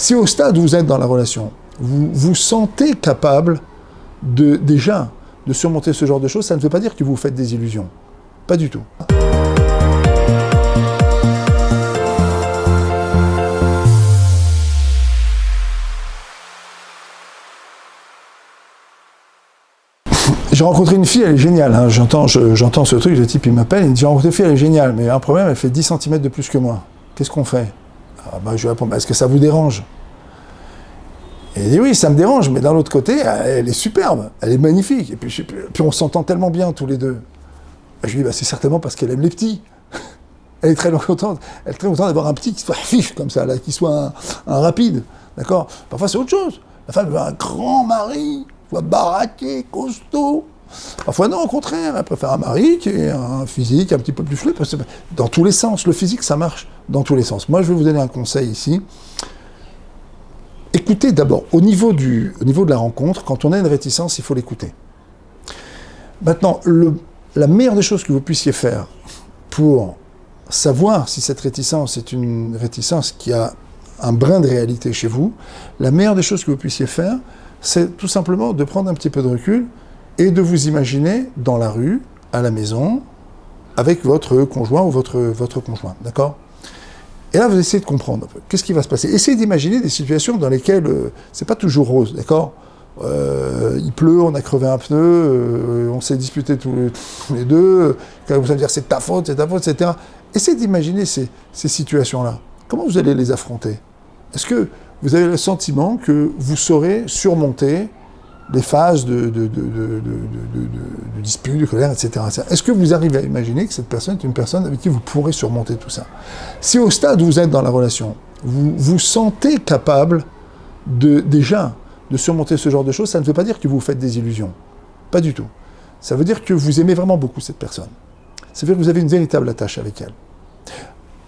Si au stade où vous êtes dans la relation, vous vous sentez capable déjà de surmonter ce genre de choses, ça ne veut pas dire que vous vous faites des illusions. Pas du tout. J'ai rencontré une fille, elle est géniale, hein. J'entends ce truc, le type il m'appelle, il me dit j'ai rencontré une fille, elle est géniale, mais un problème, elle fait 10 cm de plus que moi. Qu'est-ce qu'on fait? Je lui réponds, est-ce que ça vous dérange? Et il dit oui, ça me dérange, mais d'un autre côté, elle est superbe, elle est magnifique, et puis on s'entend tellement bien tous les deux. Je lui dis, c'est certainement parce qu'elle aime les petits. Elle est très contente d'avoir un petit qui soit fif comme ça, là, qui soit un rapide, d'accord? Parfois c'est autre chose. La femme veut un grand mari, soit baraqué, costaud. Parfois non, au contraire, elle préfère un mari qui ait un physique un petit peu plus fluide. Dans tous les sens, le physique, ça marche dans tous les sens. Moi, je vais vous donner un conseil ici. Écoutez d'abord, au niveau de la rencontre, quand on a une réticence, il faut l'écouter. Maintenant, la meilleure des choses que vous puissiez faire pour savoir si cette réticence est une réticence qui a un brin de réalité chez vous, la meilleure des choses que vous puissiez faire, c'est tout simplement de prendre un petit peu de recul et de vous imaginer dans la rue, à la maison, avec votre conjoint ou votre conjoint, d'accord? Et là, vous essayez de comprendre un peu. Qu'est-ce qui va se passer? Essayez d'imaginer des situations dans lesquelles c'est pas toujours rose, d'accord? Il pleut, on a crevé un pneu, on s'est disputé tous les deux, quand vous allez dire c'est ta faute, etc. Essayez d'imaginer ces situations-là. Comment vous allez les affronter? Est-ce que vous avez le sentiment que vous saurez surmonter les phases de dispute, de colère, etc. Est-ce que vous arrivez à imaginer que cette personne est une personne avec qui vous pourrez surmonter tout ça? Si au stade où vous êtes dans la relation, vous vous sentez capable déjà de surmonter ce genre de choses, ça ne veut pas dire que vous vous faites des illusions. Pas du tout. Ça veut dire que vous aimez vraiment beaucoup cette personne. Ça veut dire que vous avez une véritable attache avec elle.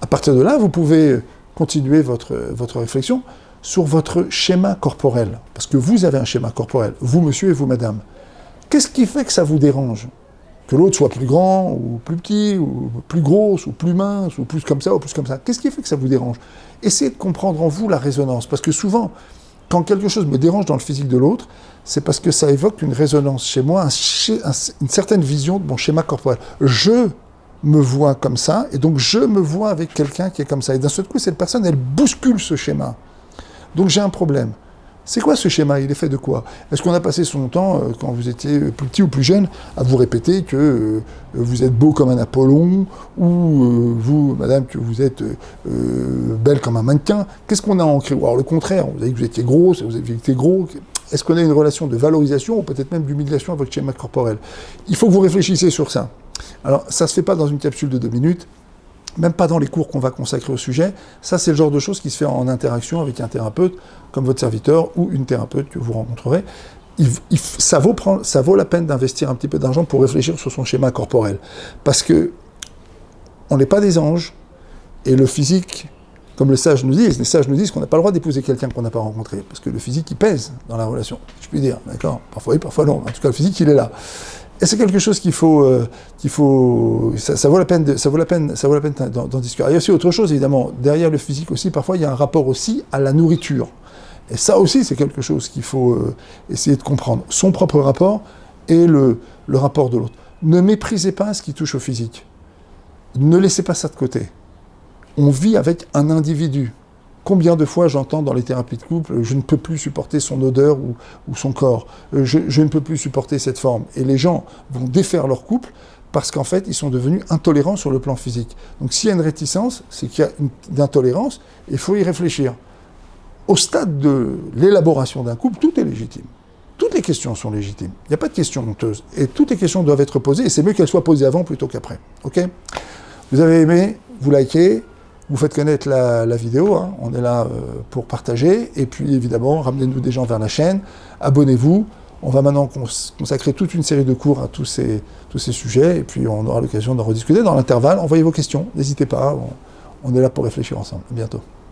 À partir de là, vous pouvez continuer votre réflexion sur votre schéma corporel. Parce que vous avez un schéma corporel, vous monsieur et vous madame. Qu'est-ce qui fait que ça vous dérange? Que l'autre soit plus grand, ou plus petit, ou plus grosse, ou plus mince, ou plus comme ça, ou plus comme ça. Qu'est-ce qui fait que ça vous dérange? Essayez de comprendre en vous la résonance. Parce que souvent, quand quelque chose me dérange dans le physique de l'autre, c'est parce que ça évoque une résonance chez moi, une certaine vision de mon schéma corporel. Je me vois comme ça, et donc je me vois avec quelqu'un qui est comme ça. Et d'un seul coup, cette personne, elle bouscule ce schéma. Donc j'ai un problème. C'est quoi ce schéma? Il est fait de quoi? Est-ce qu'on a passé son temps, quand vous étiez plus petit ou plus jeune, à vous répéter que vous êtes beau comme un Apollon, ou vous, madame, que vous êtes belle comme un mannequin? Qu'est-ce qu'on a ancré? Ou alors le contraire, vous avez dit que vous étiez grosse, vous avez été gros. Est-ce qu'on a une relation de valorisation, ou peut-être même d'humiliation avec votre schéma corporel? Il faut que vous réfléchissiez sur ça. Alors, ça ne se fait pas dans une capsule de 2 minutes, même pas dans les cours qu'on va consacrer au sujet. Ça, c'est le genre de choses qui se fait en interaction avec un thérapeute, comme votre serviteur, ou une thérapeute que vous rencontrerez. Ça vaut la peine d'investir un petit peu d'argent pour réfléchir sur son schéma corporel. Parce que on n'est pas des anges, et le physique, comme les sages nous disent qu'on n'a pas le droit d'épouser quelqu'un qu'on n'a pas rencontré, parce que le physique, il pèse dans la relation, je puis dire, d'accord? Parfois oui, parfois non, en tout cas, le physique, il est là. Et c'est quelque chose ça vaut la peine d'en discuter. Il y a aussi autre chose, évidemment, derrière le physique aussi, parfois il y a un rapport aussi à la nourriture. Et ça aussi, c'est quelque chose qu'il faut essayer de comprendre. Son propre rapport et le rapport de l'autre. Ne méprisez pas ce qui touche au physique. Ne laissez pas ça de côté. On vit avec un individu. Combien de fois j'entends dans les thérapies de couple, je ne peux plus supporter son odeur ou son corps, je ne peux plus supporter cette forme. Et les gens vont défaire leur couple parce qu'en fait, ils sont devenus intolérants sur le plan physique. Donc s'il y a une réticence, c'est qu'il y a une intolérance, et il faut y réfléchir. Au stade de l'élaboration d'un couple, tout est légitime. Toutes les questions sont légitimes. Il n'y a pas de questions honteuses. Et toutes les questions doivent être posées, et c'est mieux qu'elles soient posées avant plutôt qu'après. Ok ? Vous avez aimé, vous likez, vous faites connaître la vidéo, hein. On est là pour partager, et puis évidemment, ramenez-nous des gens vers la chaîne, abonnez-vous. On va maintenant consacrer toute une série de cours à tous ces sujets, et puis on aura l'occasion d'en rediscuter. Dans l'intervalle, envoyez vos questions, n'hésitez pas, on est là pour réfléchir ensemble. À bientôt.